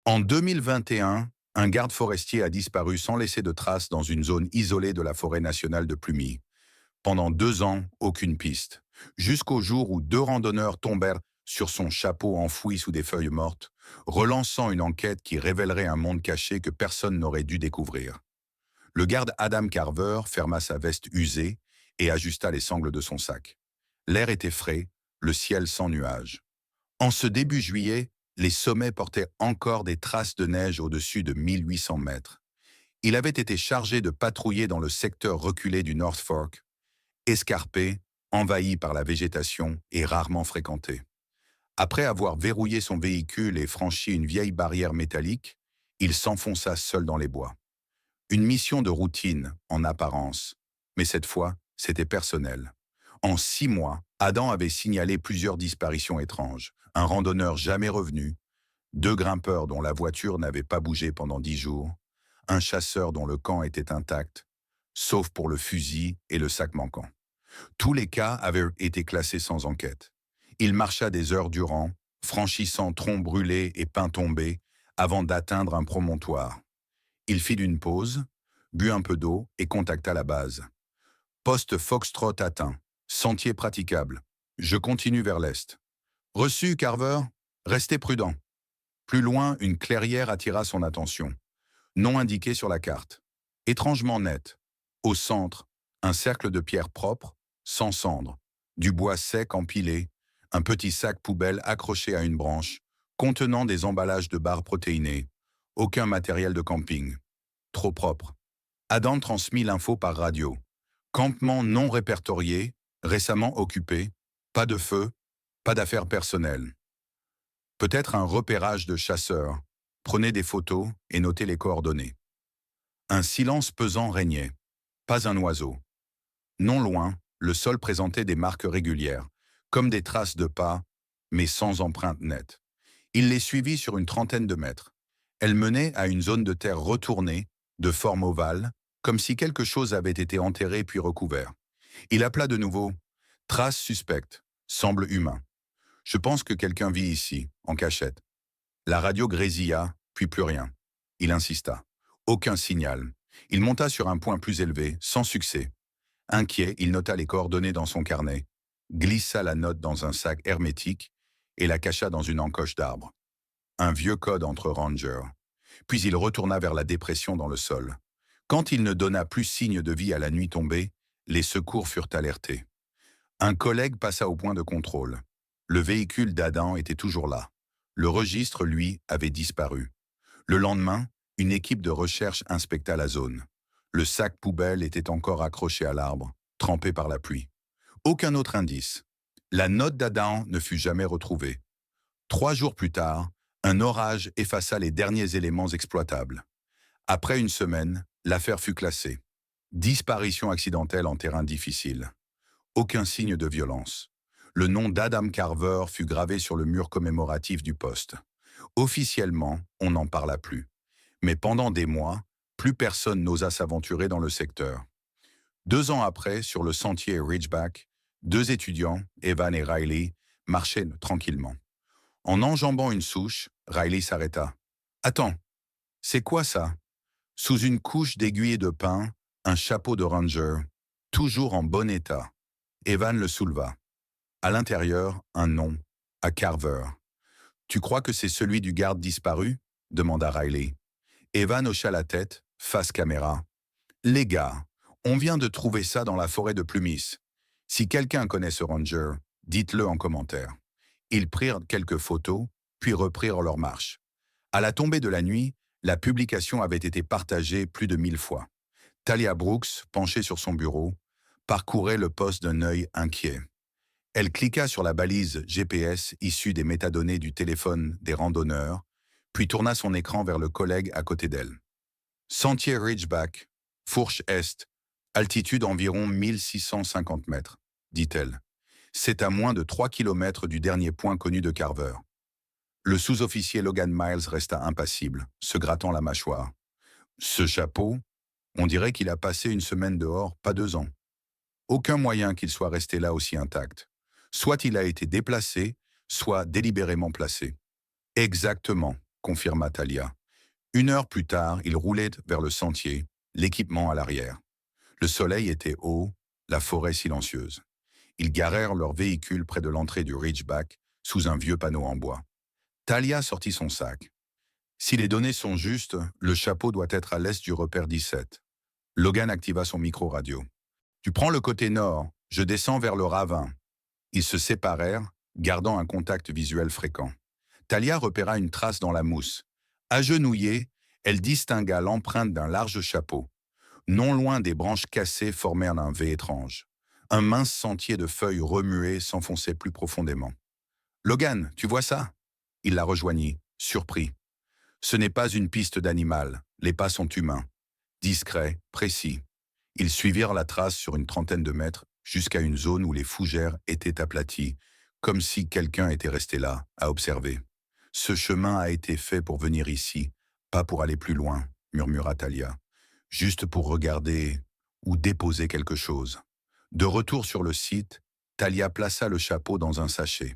En 2021, un garde forestier a disparu sans laisser de traces dans une zone isolée de la forêt nationale de Plumy. Pendant 2 ans, aucune piste. Jusqu'au jour où 2 randonneurs tombèrent sur son chapeau enfoui sous des feuilles mortes, relançant une enquête qui révélerait un monde caché que personne n'aurait dû découvrir. Le garde Adam Carver ferma sa veste usée et ajusta les sangles de son sac. L'air était frais, le ciel sans nuages. En ce début juillet, les sommets portaient encore des traces de neige au-dessus de 1800 mètres. Il avait été chargé de patrouiller dans le secteur reculé du North Fork, escarpé, envahi par la végétation et rarement fréquenté. Après avoir verrouillé son véhicule et franchi une vieille barrière métallique, il s'enfonça seul dans les bois. Une mission de routine, en apparence, mais cette fois, c'était personnel. En 6 mois, Adam avait signalé plusieurs disparitions étranges, un randonneur jamais revenu, 2 grimpeurs dont la voiture n'avait pas bougé pendant 10 jours, un chasseur dont le camp était intact, sauf pour le fusil et le sac manquant. Tous les cas avaient été classés sans enquête. Il marcha des heures durant, franchissant troncs brûlés et pins tombés, avant d'atteindre un promontoire. Il fit une pause, but un peu d'eau et contacta la base. Poste Foxtrot atteint. Sentier praticable. Je continue vers l'est. Reçu, Carver. Restez prudent. Plus loin, une clairière attira son attention. Nom indiqué sur la carte. Étrangement net. Au centre, un cercle de pierres propres, sans cendres. Du bois sec empilé, un petit sac poubelle accroché à une branche, contenant des emballages de barres protéinées. Aucun matériel de camping. Trop propre. Adam transmit l'info par radio. Campement non répertorié, récemment occupé, pas de feu, pas d'affaires personnelles. Peut-être un repérage de chasseurs. Prenez des photos et notez les coordonnées. Un silence pesant régnait. Pas un oiseau. Non loin, le sol présentait des marques régulières, comme des traces de pas, mais sans empreinte nette. Il les suivit sur une trentaine de mètres. Elles menaient à une zone de terre retournée, de forme ovale, comme si quelque chose avait été enterré puis recouvert. Il appela de nouveau. Traces suspectes. Semble humain. Je pense que quelqu'un vit ici, en cachette. La radio grésilla, puis plus rien. Il insista. Aucun signal. Il monta sur un point plus élevé, sans succès. Inquiet, il nota les coordonnées dans son carnet, glissa la note dans un sac hermétique et la cacha dans une encoche d'arbre. Un vieux code entre rangers. Puis il retourna vers la dépression dans le sol. Quand il ne donna plus signe de vie à la nuit tombée, les secours furent alertés. Un collègue passa au point de contrôle. Le véhicule d'Adam était toujours là. Le registre, lui, avait disparu. Le lendemain, une équipe de recherche inspecta la zone. Le sac poubelle était encore accroché à l'arbre, trempé par la pluie. Aucun autre indice. La note d'Adam ne fut jamais retrouvée. 3 jours plus tard, un orage effaça les derniers éléments exploitables. Après une semaine, l'affaire fut classée. Disparition accidentelle en terrain difficile. Aucun signe de violence. Le nom d'Adam Carver fut gravé sur le mur commémoratif du poste. Officiellement, on n'en parla plus. Mais pendant des mois, plus personne n'osa s'aventurer dans le secteur. 2 ans après, sur le sentier Ridgeback, 2 étudiants, Evan et Riley, marchaient tranquillement. En enjambant une souche, Riley s'arrêta. « Attends, c'est quoi ça ?» Sous une couche d'aiguilles de pin, un chapeau de ranger, toujours en bon état. Evan le souleva. À l'intérieur, un nom, à Carver. « Tu crois que c'est celui du garde disparu ?» demanda Riley. Evan hocha la tête, face caméra. « Les gars, on vient de trouver ça dans la forêt de Plumis. Si quelqu'un connaît ce ranger, dites-le en commentaire. » Ils prirent quelques photos, puis reprirent leur marche. À la tombée de la nuit, la publication avait été partagée plus de 1000 fois. Talia Brooks, penchée sur son bureau, parcourait le poste d'un œil inquiet. Elle cliqua sur la balise GPS issue des métadonnées du téléphone des randonneurs, puis tourna son écran vers le collègue à côté d'elle. Sentier Ridgeback, fourche est, altitude environ 1650 mètres, dit-elle. C'est à moins de 3 kilomètres du dernier point connu de Carver. Le sous-officier Logan Miles resta impassible, se grattant la mâchoire. Ce chapeau, on dirait qu'il a passé une semaine dehors, pas 2 ans. Aucun moyen qu'il soit resté là aussi intact. Soit il a été déplacé, soit délibérément placé. Exactement, confirma Talia. 1 heure plus tard, ils roulaient vers le sentier, l'équipement à l'arrière. Le soleil était haut, la forêt silencieuse. Ils garèrent leur véhicule près de l'entrée du Ridgeback, sous un vieux panneau en bois. Talia sortit son sac. Si les données sont justes, le chapeau doit être à l'est du repère 17. Logan activa son micro-radio. Tu prends le côté nord, je descends vers le ravin. Ils se séparèrent, gardant un contact visuel fréquent. Talia repéra une trace dans la mousse. Agenouillée, elle distingua l'empreinte d'un large chapeau. Non loin des branches cassées formèrent un V étrange. Un mince sentier de feuilles remuées s'enfonçait plus profondément. « Logan, tu vois ça ?» Il la rejoignit, surpris. Ce n'est pas une piste d'animal, les pas sont humains. Discrets, précis. Ils suivirent la trace sur une trentaine de mètres jusqu'à une zone où les fougères étaient aplaties, comme si quelqu'un était resté là, à observer. « Ce chemin a été fait pour venir ici, pas pour aller plus loin, » murmura Talia. « Juste pour regarder ou déposer quelque chose. » De retour sur le site, Talia plaça le chapeau dans un sachet.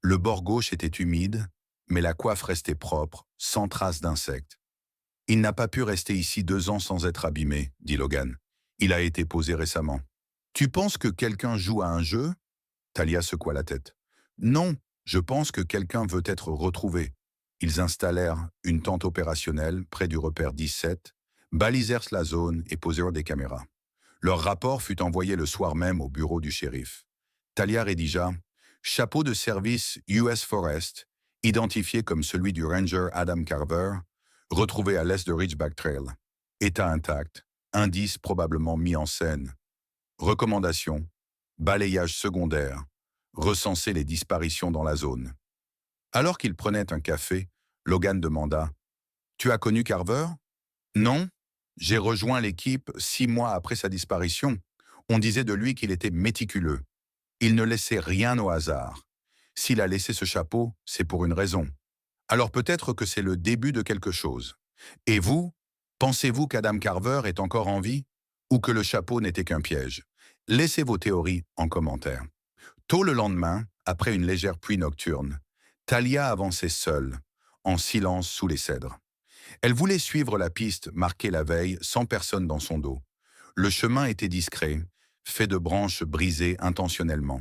Le bord gauche était humide, mais la coiffe restait propre, sans trace d'insectes. « Il n'a pas pu rester ici 2 ans sans être abîmé, » dit Logan. « Il a été posé récemment. »« Tu penses que quelqu'un joue à un jeu ?» Talia secoua la tête. « Non, je pense que quelqu'un veut être retrouvé. » Ils installèrent une tente opérationnelle près du repère 17, balisèrent la zone et posèrent des caméras. Leur rapport fut envoyé le soir même au bureau du shérif. Talia rédigea « Chapeau de service US Forest, identifié comme celui du ranger Adam Carver, retrouvé à l'est de Ridgeback Trail. État intact, indice probablement mis en scène. Recommandation, balayage secondaire, recenser les disparitions dans la zone. » Alors qu'il prenait un café, Logan demanda « Tu as connu Carver ?»« Non, j'ai rejoint l'équipe 6 mois après sa disparition. On disait de lui qu'il était méticuleux. Il ne laissait rien au hasard. S'il a laissé ce chapeau, c'est pour une raison. Alors peut-être que c'est le début de quelque chose. Et vous, pensez-vous qu'Adam Carver est encore en vie ou que le chapeau n'était qu'un piège? Laissez vos théories en commentaire. » Tôt le lendemain, après une légère pluie nocturne, Talia avançait seule, en silence sous les cèdres. Elle voulait suivre la piste marquée la veille sans personne dans son dos. Le chemin était discret, fait de branches brisées intentionnellement.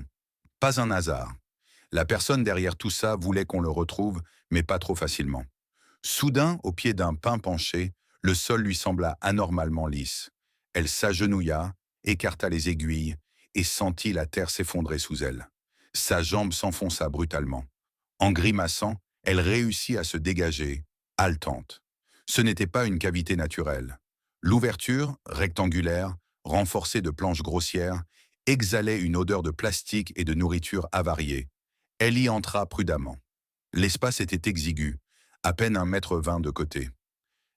Pas un hasard. La personne derrière tout ça voulait qu'on le retrouve, mais pas trop facilement. Soudain, au pied d'un pin penché, le sol lui sembla anormalement lisse. Elle s'agenouilla, écarta les aiguilles et sentit la terre s'effondrer sous elle. Sa jambe s'enfonça brutalement. En grimaçant, elle réussit à se dégager, haletante. Ce n'était pas une cavité naturelle. L'ouverture, rectangulaire, renforcée de planches grossières, exhalait une odeur de plastique et de nourriture avariée. Elle y entra prudemment. L'espace était exigu, à peine 1,20 m de côté.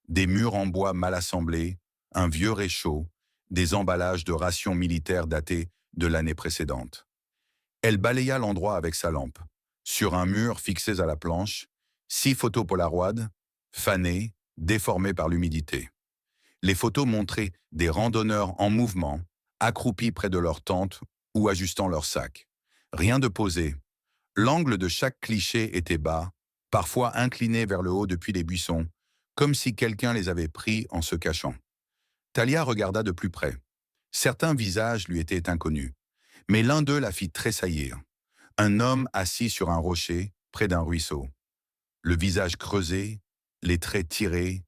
Des murs en bois mal assemblés, un vieux réchaud, des emballages de rations militaires datés de l'année précédente. Elle balaya l'endroit avec sa lampe. Sur un mur fixé à la planche, 6 photos Polaroid, fanées, déformées par l'humidité. Les photos montraient des randonneurs en mouvement, accroupis près de leur tente ou ajustant leur sac. Rien de posé. L'angle de chaque cliché était bas, parfois incliné vers le haut depuis les buissons, comme si quelqu'un les avait pris en se cachant. Talia regarda de plus près. Certains visages lui étaient inconnus, mais l'un d'eux la fit tressaillir. Un homme assis sur un rocher, près d'un ruisseau. Le visage creusé, les traits tirés,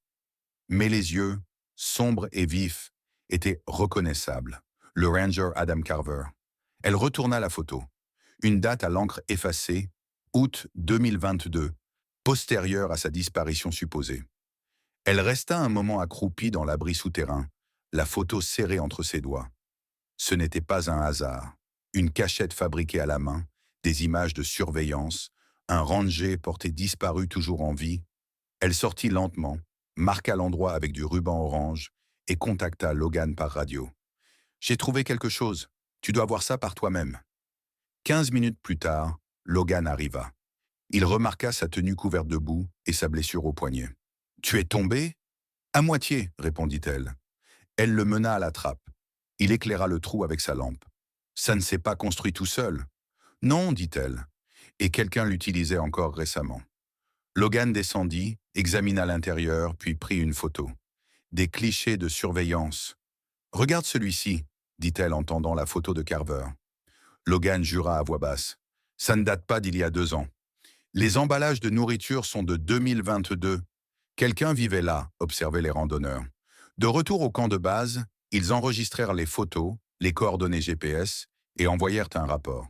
mais les yeux, sombres et vifs, étaient reconnaissables. Le ranger Adam Carver. Elle retourna la photo. Une date à l'encre effacée, août 2022, postérieure à sa disparition supposée. Elle resta un moment accroupie dans l'abri souterrain, la photo serrée entre ses doigts. Ce n'était pas un hasard. Une cachette fabriquée à la main, des images de surveillance, un ranger porté disparu toujours en vie. Elle sortit lentement, marqua l'endroit avec du ruban orange et contacta Logan par radio. « J'ai trouvé quelque chose. Tu dois voir ça par toi-même. » 15 minutes plus tard, Logan arriva. Il remarqua sa tenue couverte de boue et sa blessure au poignet. « Tu es tombé ?»« À moitié, » répondit-elle. Elle le mena à la trappe. Il éclaira le trou avec sa lampe. « Ça ne s'est pas construit tout seul. »« Non, dit-elle. Et quelqu'un l'utilisait encore récemment. » Logan descendit, examina l'intérieur, puis prit une photo. Des clichés de surveillance. Regarde celui-ci, dit-elle en tendant la photo de Carver. Logan jura à voix basse. Ça ne date pas d'il y a 2 ans. Les emballages de nourriture sont de 2022. Quelqu'un vivait là, observaient les randonneurs. De retour au camp de base, ils enregistrèrent les photos, les coordonnées GPS et envoyèrent un rapport.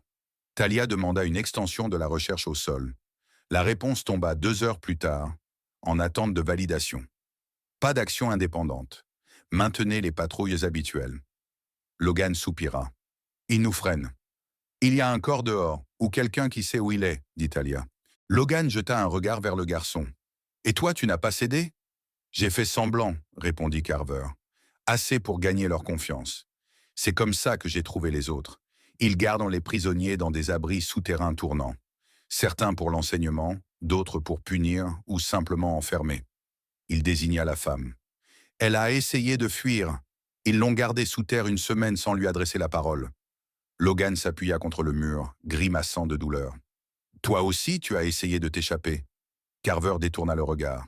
Talia demanda une extension de la recherche au sol. La réponse tomba 2 heures plus tard, en attente de validation. Pas d'action indépendante. Maintenez les patrouilles habituelles. Logan soupira. Il nous freine. Il y a un corps dehors, ou quelqu'un qui sait où il est, dit Talia. Logan jeta un regard vers le garçon. Et toi, tu n'as pas cédé? J'ai fait semblant, répondit Carver. Assez pour gagner leur confiance. C'est comme ça que j'ai trouvé les autres. Ils gardent les prisonniers dans des abris souterrains tournants. Certains pour l'enseignement, d'autres pour punir ou simplement enfermer. Il désigna la femme. Elle a essayé de fuir. Ils l'ont gardée sous terre 1 semaine sans lui adresser la parole. Logan s'appuya contre le mur, grimaçant de douleur. Toi aussi, tu as essayé de t'échapper. Carver détourna le regard.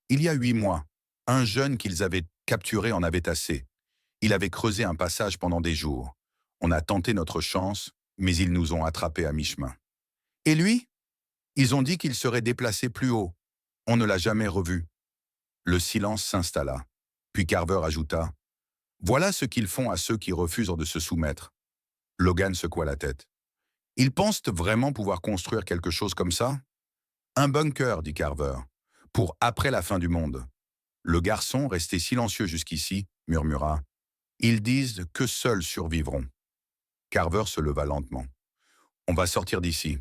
Il y a 8 mois, un jeune qu'ils avaient capturé en avait assez. Il avait creusé un passage pendant des jours. On a tenté notre chance, mais ils nous ont attrapés à mi-chemin. Et lui? Ils ont dit qu'il serait déplacé plus haut. On ne l'a jamais revu. Le silence s'installa. Puis Carver ajouta « Voilà ce qu'ils font à ceux qui refusent de se soumettre. » Logan secoua la tête. « Ils pensent vraiment pouvoir construire quelque chose comme ça? » « Un bunker, dit Carver, pour après la fin du monde. » Le garçon, resté silencieux jusqu'ici, murmura « Ils disent que seuls survivront. » Carver se leva lentement. « On va sortir d'ici.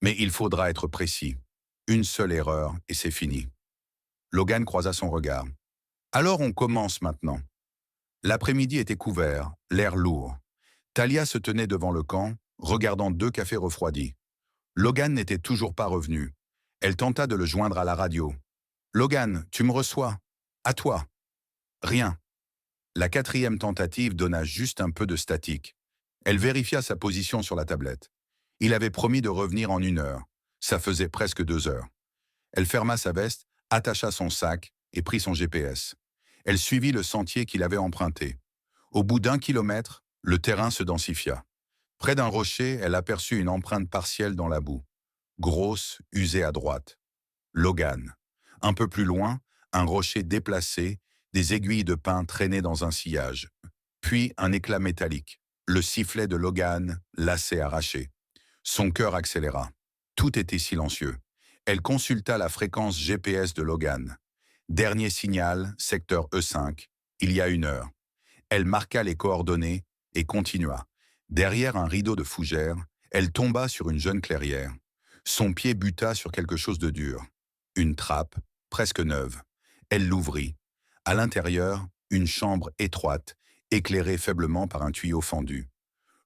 Mais il faudra être précis. Une seule erreur et c'est fini. » Logan croisa son regard. « Alors on commence maintenant. » L'après-midi était couvert, l'air lourd. Talia se tenait devant le camp, regardant 2 cafés refroidis. Logan n'était toujours pas revenu. Elle tenta de le joindre à la radio. « Logan, tu me reçois? À toi. » Rien. La 4e tentative donna juste un peu de statique. Elle vérifia sa position sur la tablette. Il avait promis de revenir en 1 heure. Ça faisait presque 2 heures. Elle ferma sa veste, attacha son sac et prit son GPS. Elle suivit le sentier qu'il avait emprunté. Au bout d'1 kilomètre, le terrain se densifia. Près d'un rocher, elle aperçut une empreinte partielle dans la boue. Grosse, usée à droite. Logan. Un peu plus loin, un rocher déplacé, des aiguilles de pin traînées dans un sillage. Puis un éclat métallique. Le sifflet de Logan, lacet arraché. Son cœur accéléra. Tout était silencieux. Elle consulta la fréquence GPS de Logan. Dernier signal, secteur E5, il y a 1 heure. Elle marqua les coordonnées et continua. Derrière un rideau de fougères, elle tomba sur une jeune clairière. Son pied buta sur quelque chose de dur. Une trappe, presque neuve. Elle l'ouvrit. À l'intérieur, une chambre étroite, éclairée faiblement par un tuyau fendu.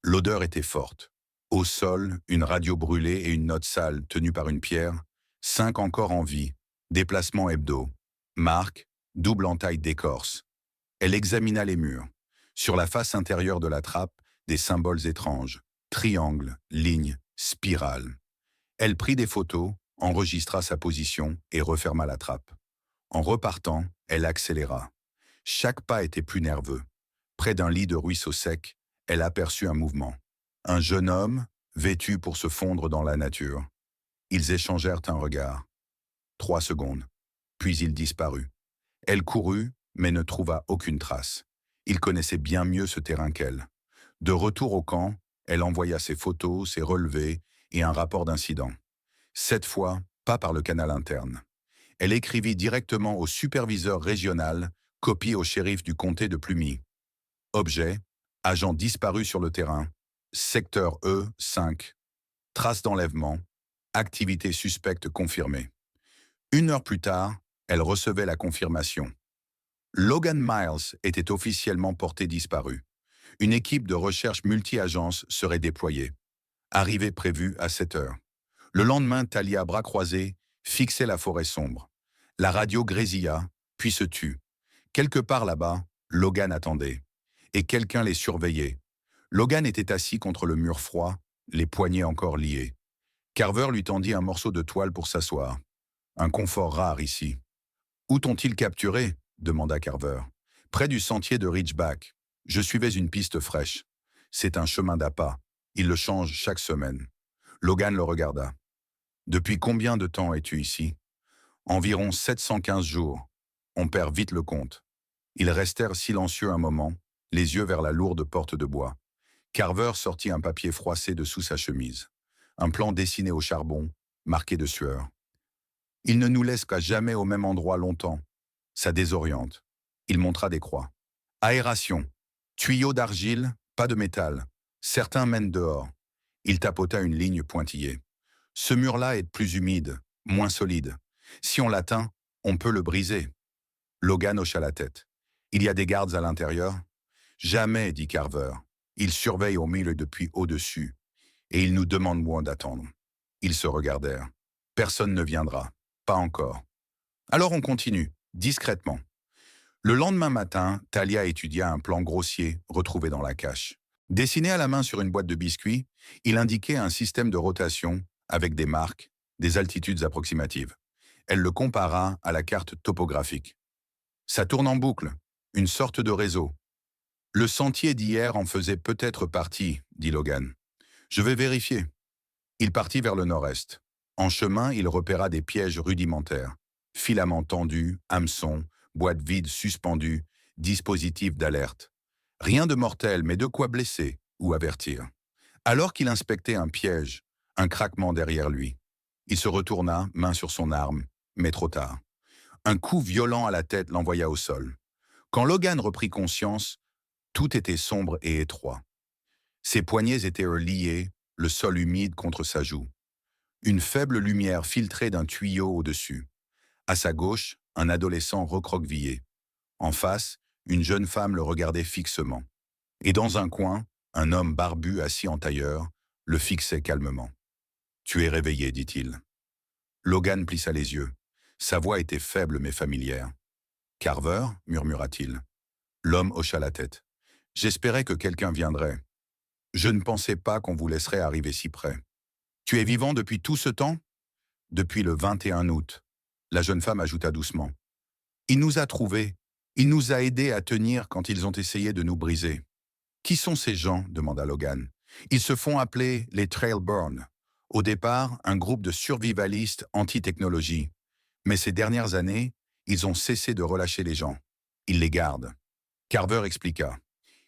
L'odeur était forte. Au sol, une radio brûlée et une note sale tenue par une pierre. 5 encore en vie. Déplacement hebdo. Marque, double entaille d'écorce. Elle examina les murs. Sur la face intérieure de la trappe, des symboles étranges. Triangles, lignes, spirales. Elle prit des photos, enregistra sa position et referma la trappe. En repartant, elle accéléra. Chaque pas était plus nerveux. Près d'un lit de ruisseau sec, elle aperçut un mouvement. Un jeune homme, vêtu pour se fondre dans la nature. Ils échangèrent un regard. 3 secondes. Puis il disparut. Elle courut, mais ne trouva aucune trace. Il connaissait bien mieux ce terrain qu'elle. De retour au camp, elle envoya ses photos, ses relevés et un rapport d'incident. Cette fois, pas par le canal interne. Elle écrivit directement au superviseur régional, copie au shérif du comté de Plumy. Objet, agent disparu sur le terrain, secteur E5, trace d'enlèvement, activité suspecte confirmée. 1 heure plus tard, elle recevait la confirmation. Logan Miles était officiellement porté disparu. Une équipe de recherche multi-agences serait déployée. Arrivée prévue à 7 heures. Le lendemain, Talia, bras croisés, fixait la forêt sombre. La radio grésilla, puis se tut. Quelque part là-bas, Logan attendait. Et quelqu'un les surveillait. Logan était assis contre le mur froid, les poignets encore liés. Carver lui tendit un morceau de toile pour s'asseoir. Un confort rare ici. Où t'ont-ils capturé? Demanda Carver. Près du sentier de Ridgeback. Je suivais une piste fraîche. C'est un chemin d'appât. Ils le changent chaque semaine. Logan le regarda. Depuis combien de temps es-tu ici? Environ 715 jours. On perd vite le compte. Ils restèrent silencieux un moment, les yeux vers la lourde porte de bois. Carver sortit un papier froissé de sous sa chemise. Un plan dessiné au charbon, marqué de sueur. Il ne nous laisse qu'à jamais au même endroit longtemps. Ça désoriente. Il montra des croix. Aération. Tuyaux d'argile, pas de métal. Certains mènent dehors. Il tapota une ligne pointillée. Ce mur-là est plus humide, moins solide. Si on l'atteint, on peut le briser. Logan hocha la tête. Il y a des gardes à l'intérieur? Jamais, dit Carver. Ils surveillent au milieu depuis au-dessus. Et ils nous demandent moins d'attendre. Ils se regardèrent. Personne ne viendra. Pas encore. Alors on continue, discrètement. Le lendemain matin, Talia étudia un plan grossier retrouvé dans la cache. Dessiné à la main sur une boîte de biscuits, il indiquait un système de rotation avec des marques, des altitudes approximatives. Elle le compara à la carte topographique. Ça tourne en boucle, une sorte de réseau. Le sentier d'hier en faisait peut-être partie, dit Logan. Je vais vérifier. Il partit vers le nord-est. En chemin, il repéra des pièges rudimentaires. Filaments tendus, hameçons, boîtes vides suspendues, dispositifs d'alerte. Rien de mortel, mais de quoi blesser ou avertir. Alors qu'il inspectait un piège, un craquement derrière lui. Il se retourna, main sur son arme, mais trop tard. Un coup violent à la tête l'envoya au sol. Quand Logan reprit conscience, tout était sombre et étroit. Ses poignets étaient liés, le sol humide contre sa joue. Une faible lumière filtrait d'un tuyau au-dessus. À sa gauche, un adolescent recroquevillé. En face, une jeune femme le regardait fixement. Et dans un coin, un homme barbu assis en tailleur le fixait calmement. « Tu es réveillé, dit-il. » Logan plissa les yeux. Sa voix était faible mais familière. « Carver » murmura-t-il. L'homme hocha la tête. « J'espérais que quelqu'un viendrait. Je ne pensais pas qu'on vous laisserait arriver si près. Tu es vivant depuis tout ce temps? » Depuis le 21 août. La jeune femme ajouta doucement. Il nous a trouvés. Il nous a aidés à tenir quand ils ont essayé de nous briser. Qui sont ces gens? Demanda Logan. Ils se font appeler les Trailburn. Au départ, un groupe de survivalistes anti-technologie. Mais ces dernières années, ils ont cessé de relâcher les gens. Ils les gardent. Carver expliqua.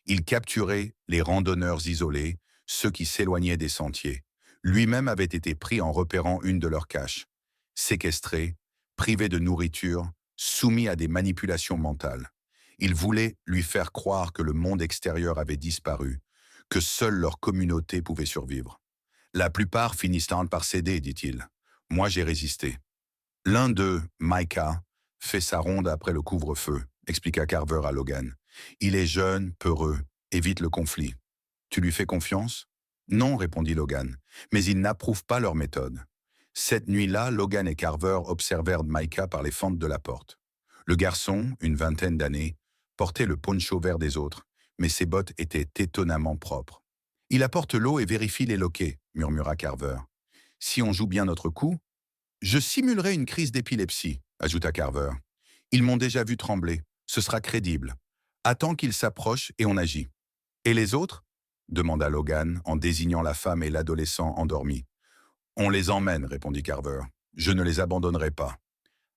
Ils capturaient les randonneurs isolés, ceux qui s'éloignaient des sentiers. Lui-même avait été pris en repérant une de leurs caches. Séquestré, privé de nourriture, soumis à des manipulations mentales. Ils voulaient lui faire croire que le monde extérieur avait disparu, que seule leur communauté pouvait survivre. La plupart finissent par céder, dit-il. Moi, j'ai résisté. L'un d'eux, Micah, fait sa ronde après le couvre-feu, expliqua Carver à Logan. Il est jeune, peureux, évite le conflit. Tu lui fais confiance? Non, répondit Logan, mais il n'approuve pas leur méthode. Cette nuit-là, Logan et Carver observèrent Micah par les fentes de la porte. Le garçon, une vingtaine d'années, portait le poncho vert des autres, mais ses bottes étaient étonnamment propres. « Il apporte l'eau et vérifie les loquets », murmura Carver. « Si on joue bien notre coup, je simulerai une crise d'épilepsie », ajouta Carver. « Ils m'ont déjà vu trembler, ce sera crédible. Attends qu'ils s'approchent et on agit. »« Et les autres ?» demanda Logan en désignant la femme et l'adolescent endormis. « On les emmène, » répondit Carver. « Je ne les abandonnerai pas. »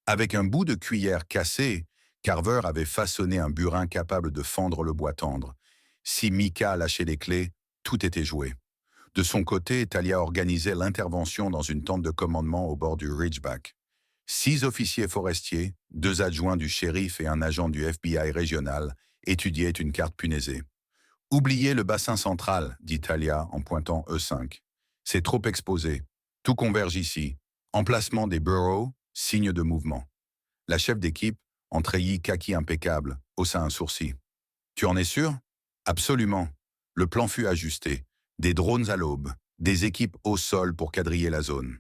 Avec un bout de cuillère cassé, Carver avait façonné un burin capable de fendre le bois tendre. Si Micah lâchait les clés, tout était joué. De son côté, Talia organisait l'intervention dans une tente de commandement au bord du Ridgeback. 6 officiers forestiers, 2 adjoints du shérif et un agent du FBI régional étudiaient une carte punaisée. « Oubliez le bassin central, dit Talia en pointant E5. C'est trop exposé. Tout converge ici. Emplacement des burrows, signe de mouvement. » La chef d'équipe, en treillis kaki impeccable, haussa un sourcil. « Tu en es sûr? » »« Absolument. » Le plan fut ajusté. Des drones à l'aube, des équipes au sol pour quadriller la zone.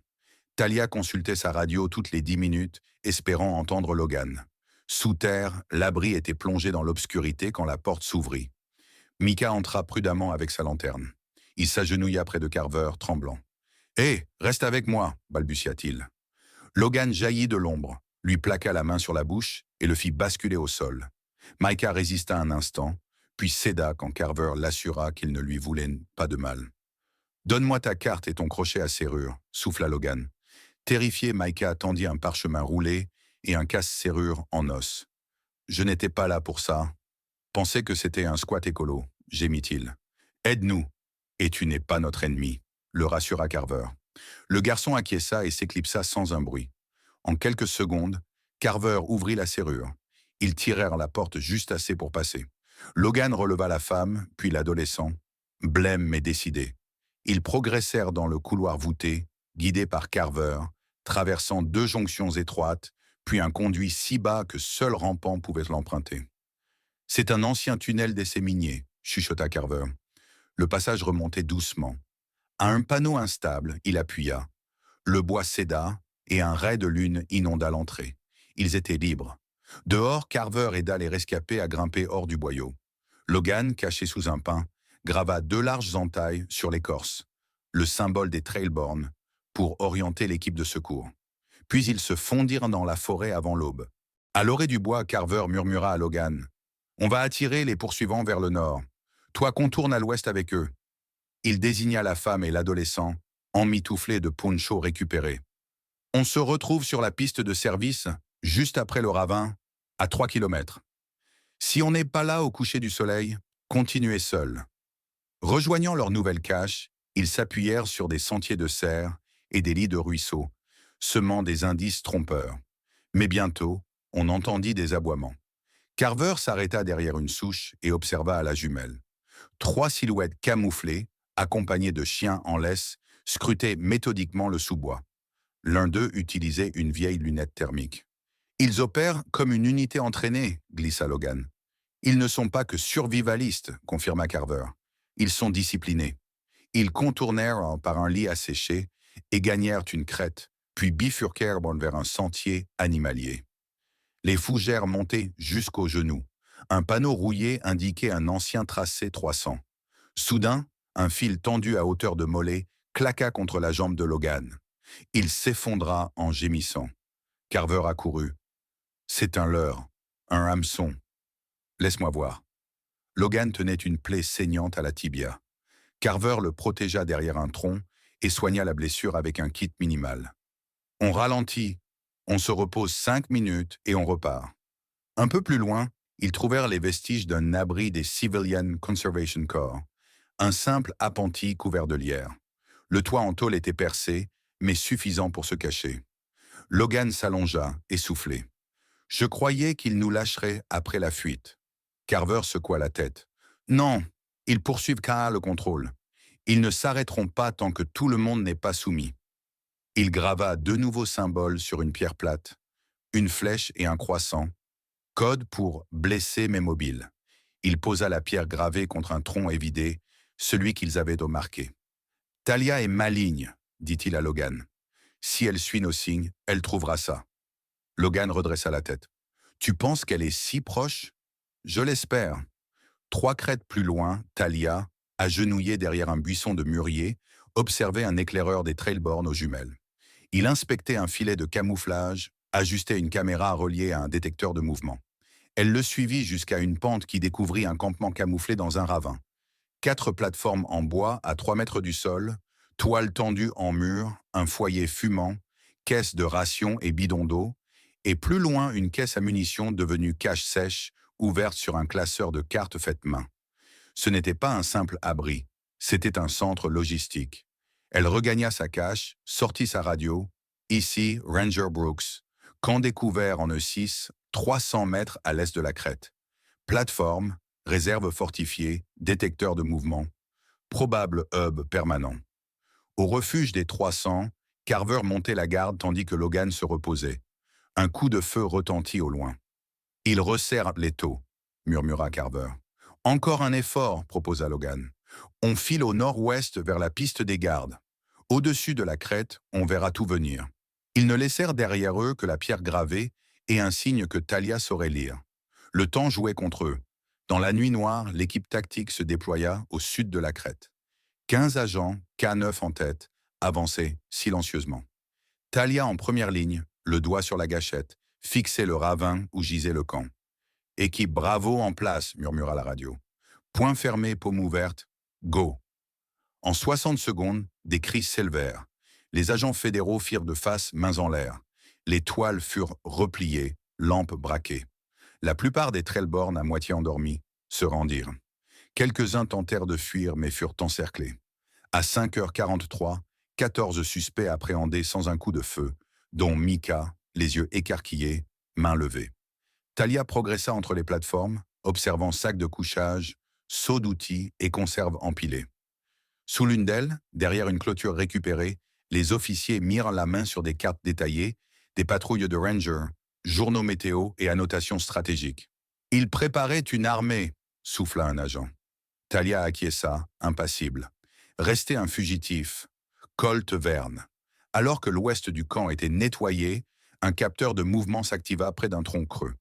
Talia consultait sa radio toutes les 10 minutes, espérant entendre Logan. Sous terre, l'abri était plongé dans l'obscurité quand la porte s'ouvrit. Micah entra prudemment avec sa lanterne. Il s'agenouilla près de Carver, tremblant. « Hé, reste avec moi » balbutia-t-il. Logan jaillit de l'ombre, lui plaqua la main sur la bouche et le fit basculer au sol. Micah résista un instant, puis céda quand Carver l'assura qu'il ne lui voulait pas de mal. « Donne-moi ta carte et ton crochet à serrure », souffla Logan. Terrifié, Micah tendit un parchemin roulé et un casse-serrure en os. « Je n'étais pas là pour ça. Pensais que c'était un squat écolo », gémit-il. « Aide-nous, et tu n'es pas notre ennemi », le rassura Carver. Le garçon acquiesça et s'éclipsa sans un bruit. En quelques secondes, Carver ouvrit la serrure. Ils tirèrent la porte juste assez pour passer. Logan releva la femme, puis l'adolescent, blême mais décidé. Ils progressèrent dans le couloir voûté, guidés par Carver, traversant 2 jonctions étroites, puis un conduit si bas que seul rampant pouvait l'emprunter. « C'est un ancien tunnel d'essai minier », chuchota Carver. Le passage remontait doucement. À un panneau instable, il appuya. Le bois céda et un ray de lune inonda l'entrée. Ils étaient libres. Dehors, Carver aida les rescapés à grimper hors du boyau. Logan, caché sous un pin, grava 2 larges entailles sur l'écorce, le symbole des Trailborn, pour orienter l'équipe de secours. Puis ils se fondirent dans la forêt avant l'aube. À l'orée du bois, Carver murmura à Logan. « On va attirer les poursuivants vers le nord. Toi contourne à l'ouest avec eux. » Il désigna la femme et l'adolescent, emmitouflés de ponchos récupérés. « On se retrouve sur la piste de service, juste après le ravin, à 3 kilomètres. Si on n'est pas là au coucher du soleil, continuez seuls. » Rejoignant leur nouvelle cache, ils s'appuyèrent sur des sentiers de serre et des lits de ruisseaux, semant des indices trompeurs. Mais bientôt, on entendit des aboiements. Carver s'arrêta derrière une souche et observa à la jumelle. 3 silhouettes camouflées, accompagnées de chiens en laisse, scrutaient méthodiquement le sous-bois. L'un d'eux utilisait une vieille lunette thermique. « Ils opèrent comme une unité entraînée », glissa Logan. « Ils ne sont pas que survivalistes », confirma Carver. « Ils sont disciplinés. » Ils contournèrent par un lit asséché et gagnèrent une crête, puis bifurquèrent vers un sentier animalier. Les fougères montaient jusqu'aux genoux. Un panneau rouillé indiquait un ancien tracé 300. Soudain, un fil tendu à hauteur de mollet claqua contre la jambe de Logan. Il s'effondra en gémissant. Carver accourut. « C'est un leurre, un hameçon. Laisse-moi voir. » Logan tenait une plaie saignante à la tibia. Carver le protégea derrière un tronc et soigna la blessure avec un kit minimal. On ralentit, on se repose 5 minutes et on repart. Un peu plus loin, ils trouvèrent les vestiges d'un abri des Civilian Conservation Corps, un simple appentis couvert de lierre. Le toit en tôle était percé, mais suffisant pour se cacher. Logan s'allongea, essoufflé. « Je croyais qu'ils nous lâcheraient après la fuite. » Carver secoua la tête. « Non, ils poursuivent K.A. le contrôle. Ils ne s'arrêteront pas tant que tout le monde n'est pas soumis. » Il grava 2 nouveaux symboles sur une pierre plate, une flèche et un croissant, code pour « blessé mais mobile ». Il posa la pierre gravée contre un tronc évidé, celui qu'ils avaient remarqué. « Talia est maligne », dit-il à Logan. « Si elle suit nos signes, elle trouvera ça. » Logan redressa la tête. « Tu penses qu'elle est si proche ?»« Je l'espère. » 3 crêtes plus loin, Talia, agenouillée derrière un buisson de mûrier, observait un éclaireur des Trailborn aux jumelles. Il inspectait un filet de camouflage, ajustait une caméra reliée à un détecteur de mouvement. Elle le suivit jusqu'à une pente qui découvrit un campement camouflé dans un ravin. 4 plateformes en bois à 3 mètres du sol, toile tendue en mur, un foyer fumant, caisse de rations et bidon d'eau, et plus loin une caisse à munitions devenue cache sèche, ouverte sur un classeur de cartes faites main. Ce n'était pas un simple abri, c'était un centre logistique. Elle regagna sa cache, sortit sa radio. Ici, Ranger Brooks. Camp découvert en E6, 300 mètres à l'est de la crête. Plateforme, réserve fortifiée, détecteur de mouvement. Probable hub permanent. Au refuge des 300, Carver montait la garde tandis que Logan se reposait. Un coup de feu retentit au loin. « Il resserre l'étau », murmura Carver. « Encore un effort, proposa Logan. On file au nord-ouest vers la piste des gardes. Au-dessus de la crête, on verra tout venir. » Ils ne laissèrent derrière eux que la pierre gravée et un signe que Talia saurait lire. Le temps jouait contre eux. Dans la nuit noire, l'équipe tactique se déploya au sud de la crête. 15 agents, K9 en tête, avançaient silencieusement. Talia en première ligne, le doigt sur la gâchette, fixait le ravin où gisait le camp. Équipe Bravo en place, murmura la radio. Point fermé, paume ouverte, go. En 60 secondes, des cris s'élevèrent. Les agents fédéraux firent de face, mains en l'air. Les toiles furent repliées, lampes braquées. La plupart des Trailborn, à moitié endormis, se rendirent. Quelques-uns tentèrent de fuir, mais furent encerclés. À 5h43, 14 suspects appréhendés sans un coup de feu, dont Mika, les yeux écarquillés, mains levées. Talia progressa entre les plateformes, observant sacs de couchage, seaux d'outils et conserves empilées. Sous l'une d'elles, derrière une clôture récupérée, les officiers mirent la main sur des cartes détaillées, des patrouilles de rangers, journaux météo et annotations stratégiques. Ils préparaient une armée, souffla un agent. Talia acquiesça, impassible. Restait un fugitif, Colt Verne. Alors que l'ouest du camp était nettoyé, un capteur de mouvement s'activa près d'un tronc creux.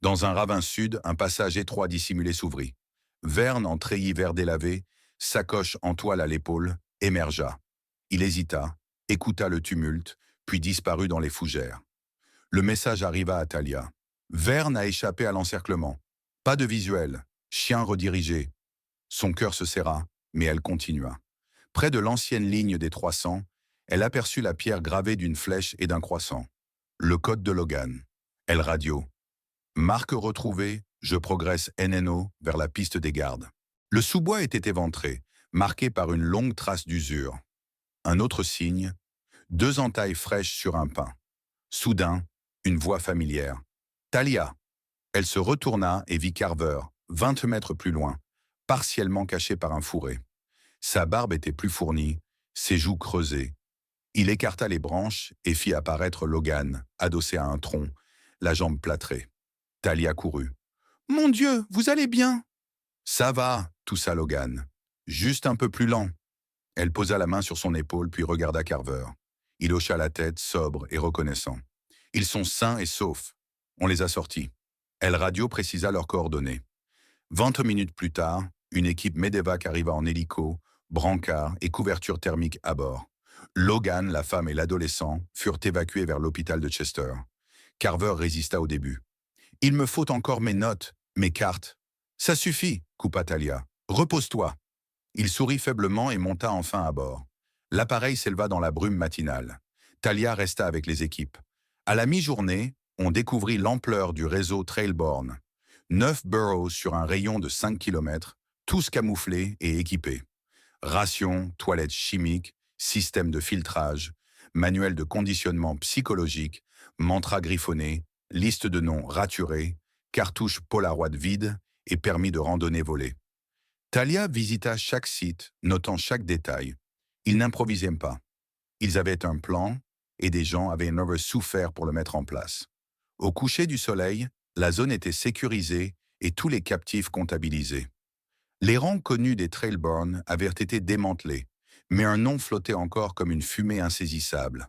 Dans un ravin sud, un passage étroit dissimulé s'ouvrit. Verne, en treillis vert délavé, sacoche en toile à l'épaule, émergea. Il hésita, écouta le tumulte, puis disparut dans les fougères. Le message arriva à Talia. Verne a échappé à l'encerclement. Pas de visuel. Chien redirigé. Son cœur se serra, mais elle continua. Près de l'ancienne ligne des 300, elle aperçut la pierre gravée d'une flèche et d'un croissant. Le code de Logan. Elle radio. Marque retrouvée, je progresse NNO vers la piste des gardes. Le sous-bois était éventré, marqué par une longue trace d'usure. Un autre signe, 2 entailles fraîches sur un pain. Soudain, une voix familière. Talia. Elle se retourna et vit Carver, 20 mètres plus loin, partiellement caché par un fourré. Sa barbe était plus fournie, ses joues creusées. Il écarta les branches et fit apparaître Logan, adossé à un tronc, la jambe plâtrée. Talia courut. « Mon Dieu, vous allez bien ?» ?»« Ça va, toussa Logan. Juste un peu plus lent. » Elle posa la main sur son épaule puis regarda Carver. Il hocha la tête, sobre et reconnaissant. « Ils sont sains et saufs. On les a sortis. » Elle radio précisa leurs coordonnées. 20 minutes plus tard, une équipe Medevac arriva en hélico, brancard et couverture thermique à bord. Logan, la femme et l'adolescent furent évacués vers l'hôpital de Chester. Carver résista au début. « Il me faut encore mes notes, mes cartes. »« Ça suffit, » coupa Talia. « Repose-toi. » Il sourit faiblement et monta enfin à bord. L'appareil s'éleva dans la brume matinale. Talia resta avec les équipes. À la mi-journée, on découvrit l'ampleur du réseau Trailborn. 9 burrows sur un rayon de 5 km, tous camouflés et équipés. Rations, toilettes chimiques, système de filtrage, manuel de conditionnement psychologique, mantra griffonné, liste de noms raturés, cartouches Polaroid vides et permis de randonnée volés. Talia visita chaque site, notant chaque détail. Ils n'improvisaient pas. Ils avaient un plan et des gens avaient souffert pour le mettre en place. Au coucher du soleil, la zone était sécurisée et tous les captifs comptabilisés. Les rangs connus des Trailborn avaient été démantelés, mais un nom flottait encore comme une fumée insaisissable.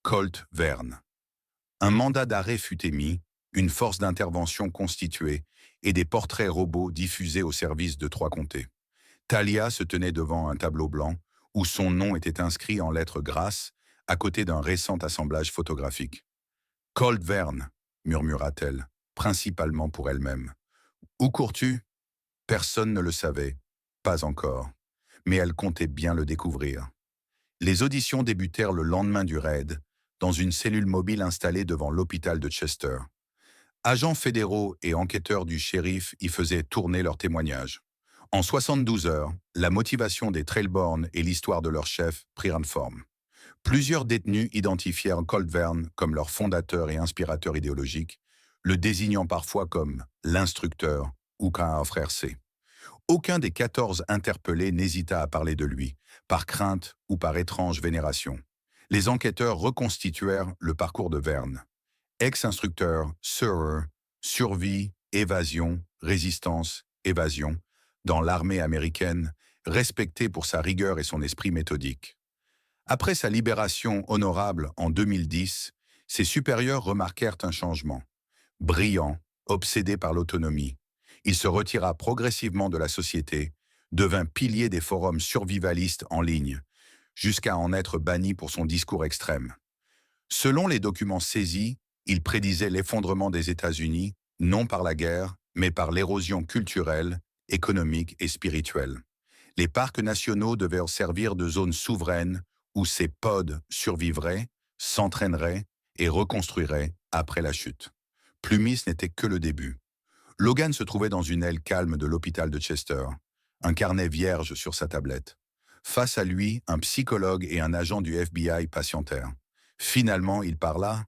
Colt Verne. Un mandat d'arrêt fut émis, une force d'intervention constituée et des portraits robots diffusés au service de 3 comtés. Talia se tenait devant un tableau blanc où son nom était inscrit en lettres grasses à côté d'un récent assemblage photographique. « Colt Verne », murmura-t-elle, principalement pour elle-même. « Où cours-tu » Personne ne le savait, pas encore, mais elle comptait bien le découvrir. Les auditions débutèrent le lendemain du raid, dans une cellule mobile installée devant l'hôpital de Chester. Agents fédéraux et enquêteurs du shérif y faisaient tourner leurs témoignages. En 72 heures, la motivation des Trailborn et l'histoire de leur chef prirent forme. Plusieurs détenus identifièrent Colt Verne comme leur fondateur et inspirateur idéologique, le désignant parfois comme l'instructeur ou qu'un frère C. Aucun des 14 interpellés n'hésita à parler de lui, par crainte ou par étrange vénération. Les enquêteurs reconstituèrent le parcours de Verne. Ex-instructeur, survie, évasion, résistance, évasion, dans l'armée américaine, respecté pour sa rigueur et son esprit méthodique. Après sa libération honorable en 2010, ses supérieurs remarquèrent un changement. Brillant, obsédé par l'autonomie, il se retira progressivement de la société, devint pilier des forums survivalistes en ligne, jusqu'à en être banni pour son discours extrême. Selon les documents saisis, il prédisait l'effondrement des États-Unis, non par la guerre, mais par l'érosion culturelle, économique et spirituelle. Les parcs nationaux devaient servir de zones souveraines où ces pods survivraient, s'entraîneraient et reconstruiraient après la chute. Plumis n'était que le début. Logan se trouvait dans une aile calme de l'hôpital de Chester, un carnet vierge sur sa tablette. Face à lui, un psychologue et un agent du FBI patientèrent. Finalement, il parla.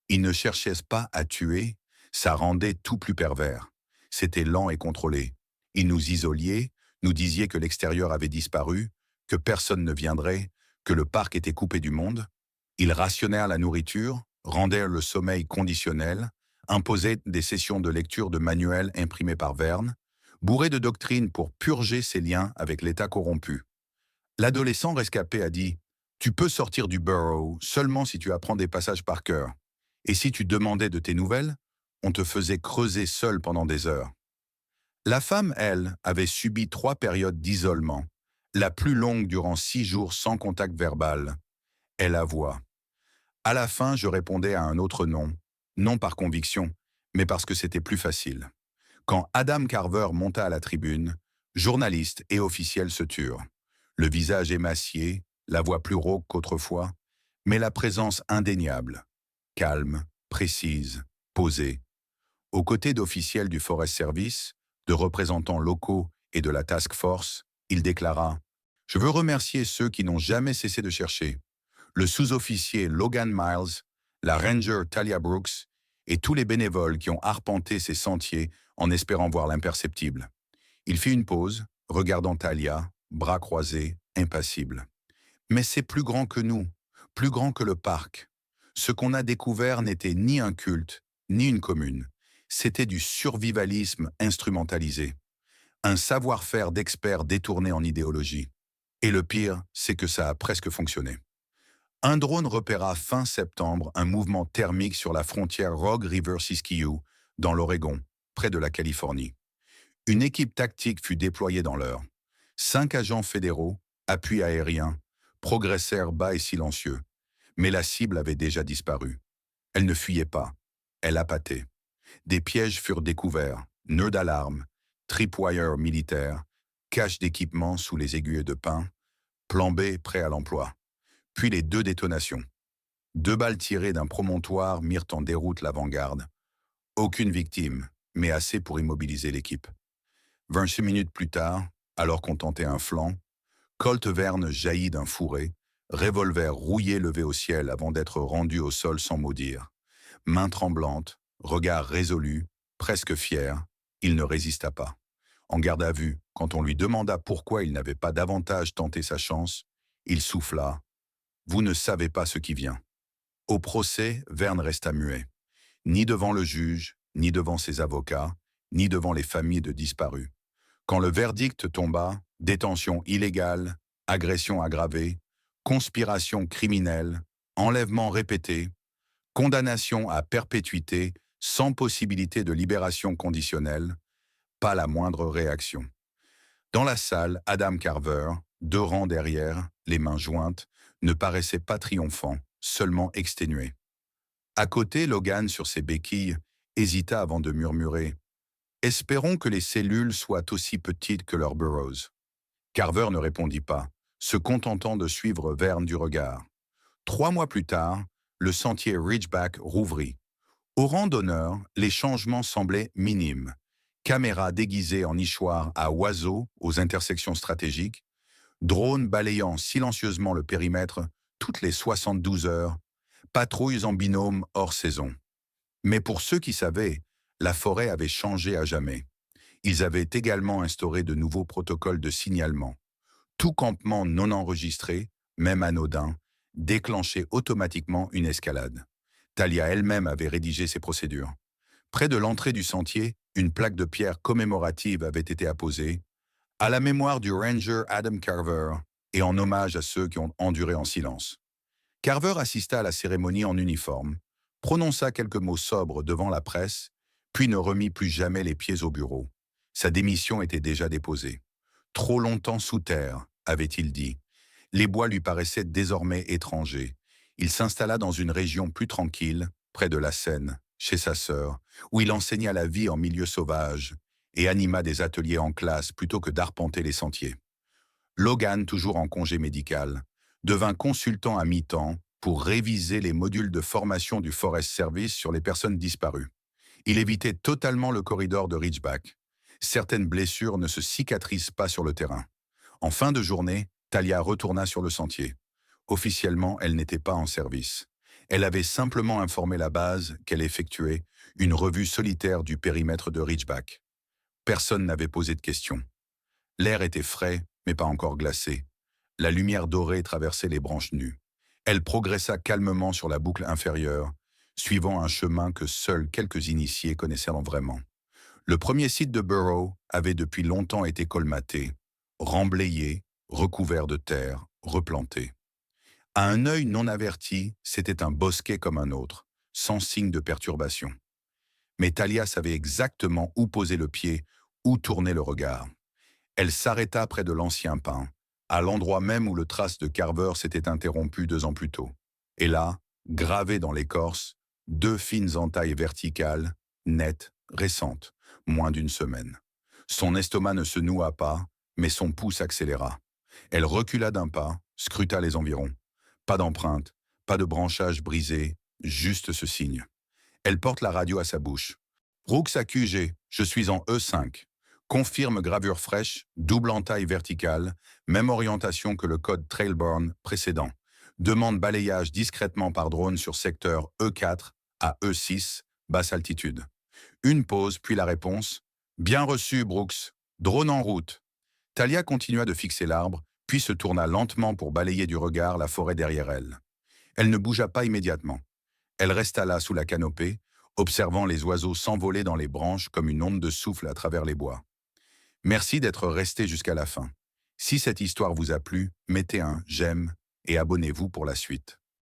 Il ne cherchait pas à tuer, ça rendait tout plus pervers. C'était lent et contrôlé. Il nous isoliait, nous disait que l'extérieur avait disparu, que personne ne viendrait, que le parc était coupé du monde. Ils rationnèrent la nourriture, rendèrent le sommeil conditionnel, imposaient des sessions de lecture de manuels imprimés par Verne, bourrés de doctrines pour purger ses liens avec l'État corrompu. L'adolescent rescapé a dit « Tu peux sortir du Burrow seulement si tu apprends des passages par cœur. Et si tu demandais de tes nouvelles, on te faisait creuser seul pendant des heures. » La femme, elle, avait subi 3 périodes d'isolement, la plus longue durant 6 jours sans contact verbal. Elle avoua. À la fin, je répondais à un autre nom, non par conviction, mais parce que c'était plus facile. Quand Adam Carver monta à la tribune, journalistes et officiels se turent. Le visage émacié, la voix plus rauque qu'autrefois, mais la présence indéniable, calme, précise, posée. Aux côtés d'officiels du Forest Service, de représentants locaux et de la Task Force, il déclara « Je veux remercier ceux qui n'ont jamais cessé de chercher. Le sous-officier Logan Miles, la ranger Talia Brooks et tous les bénévoles qui ont arpenté ces sentiers en espérant voir l'imperceptible. » Il fit une pause, regardant Talia, bras croisés, impassible. « Mais c'est plus grand que nous, plus grand que le parc. Ce qu'on a découvert n'était ni un culte, ni une commune. C'était du survivalisme instrumentalisé. Un savoir-faire d'experts détourné en idéologie. Et le pire, c'est que ça a presque fonctionné. Un drone repéra fin septembre un mouvement thermique sur la frontière Rogue River-Siskiyou, dans l'Oregon, près de la Californie. Une équipe tactique fut déployée dans l'heure. 5 agents fédéraux, appui aérien, progressèrent bas et silencieux. Mais la cible avait déjà disparu. Elle ne fuyait pas. Elle appâtait. Des pièges furent découverts, nœuds d'alarme, tripwires militaires, caches d'équipements sous les aiguilles de pin, plan B prêt à l'emploi. Puis les 2 détonations. 2 balles tirées d'un promontoire mirent en déroute l'avant-garde. Aucune victime, mais assez pour immobiliser l'équipe. 26 minutes plus tard, alors qu'on tentait un flanc, Colt Verne jaillit d'un fourré, revolver rouillé levé au ciel avant d'être rendu au sol sans mot dire. Main tremblante, regard résolu, presque fier, il ne résista pas. En garde à vue, quand on lui demanda pourquoi il n'avait pas davantage tenté sa chance, il souffla « Vous ne savez pas ce qui vient ». Au procès, Verne resta muet. Ni devant le juge, ni devant ses avocats, ni devant les familles de disparus. Quand le verdict tomba, détention illégale, agression aggravée, conspiration criminelle, enlèvement répété, condamnation à perpétuité sans possibilité de libération conditionnelle, pas la moindre réaction. Dans la salle, Adam Carver, 2 rangs derrière, les mains jointes, ne paraissait pas triomphant, seulement exténué. À côté, Logan, sur ses béquilles, hésita avant de murmurer « Espérons que les cellules soient aussi petites que leurs burrows. » Carver ne répondit pas, se contentant de suivre Verne du regard. 3 mois plus tard, le sentier Ridgeback rouvrit. Au rang d'honneur, les changements semblaient minimes. Caméras déguisées en nichoirs à oiseaux aux intersections stratégiques, drones balayant silencieusement le périmètre toutes les 72 heures, patrouilles en binôme hors saison. Mais pour ceux qui savaient, la forêt avait changé à jamais. Ils avaient également instauré de nouveaux protocoles de signalement. Tout campement non enregistré, même anodin, déclenchait automatiquement une escalade. Talia elle-même avait rédigé ces procédures. Près de l'entrée du sentier, une plaque de pierre commémorative avait été apposée, à la mémoire du ranger Adam Carver et en hommage à ceux qui ont enduré en silence. Carver assista à la cérémonie en uniforme, prononça quelques mots sobres devant la presse, puis ne remit plus jamais les pieds au bureau. Sa démission était déjà déposée. Trop longtemps sous terre, avait-il dit. Les bois lui paraissaient désormais étrangers. Il s'installa dans une région plus tranquille, près de la Seine, chez sa sœur, où il enseigna la vie en milieu sauvage et anima des ateliers en classe plutôt que d'arpenter les sentiers. Logan, toujours en congé médical, devint consultant à mi-temps pour réviser les modules de formation du Forest Service sur les personnes disparues. Il évitait totalement le corridor de Ridgeback. Certaines blessures ne se cicatrisent pas sur le terrain. En fin de journée, Talia retourna sur le sentier. Officiellement, elle n'était pas en service. Elle avait simplement informé la base qu'elle effectuait une revue solitaire du périmètre de Ridgeback. Personne n'avait posé de questions. L'air était frais, mais pas encore glacé. La lumière dorée traversait les branches nues. Elle progressa calmement sur la boucle inférieure, suivant un chemin que seuls quelques initiés connaissaient vraiment. Le premier site de Burrow avait depuis longtemps été colmaté, remblayé, recouvert de terre, replanté. À un œil non averti, c'était un bosquet comme un autre, sans signe de perturbation. Mais Talia savait exactement où poser le pied, où tourner le regard. Elle s'arrêta près de l'ancien pin, à l'endroit même où le trace de Carver s'était interrompu 2 ans plus tôt. Et là, gravées dans l'écorce, 2 fines entailles verticales, nettes, récentes, moins d'une semaine. Son estomac ne se noua pas, mais son pouls s'accéléra. Elle recula d'un pas, scruta les environs. Pas d'empreinte, pas de branchage brisé, juste ce signe. Elle porte la radio à sa bouche. Brooks AQG, je suis en E5. Confirme gravure fraîche, double entaille verticale, même orientation que le code Trailborn précédent. Demande balayage discrètement par drone sur secteur E4 à E6, basse altitude. Une pause, puis la réponse. Bien reçu, Brooks. Drone en route. Talia continua de fixer l'arbre, puis se tourna lentement pour balayer du regard la forêt derrière elle. Elle ne bougea pas immédiatement. Elle resta là sous la canopée, observant les oiseaux s'envoler dans les branches comme une onde de souffle à travers les bois. Merci d'être resté jusqu'à la fin. Si cette histoire vous a plu, mettez un j'aime et abonnez-vous pour la suite.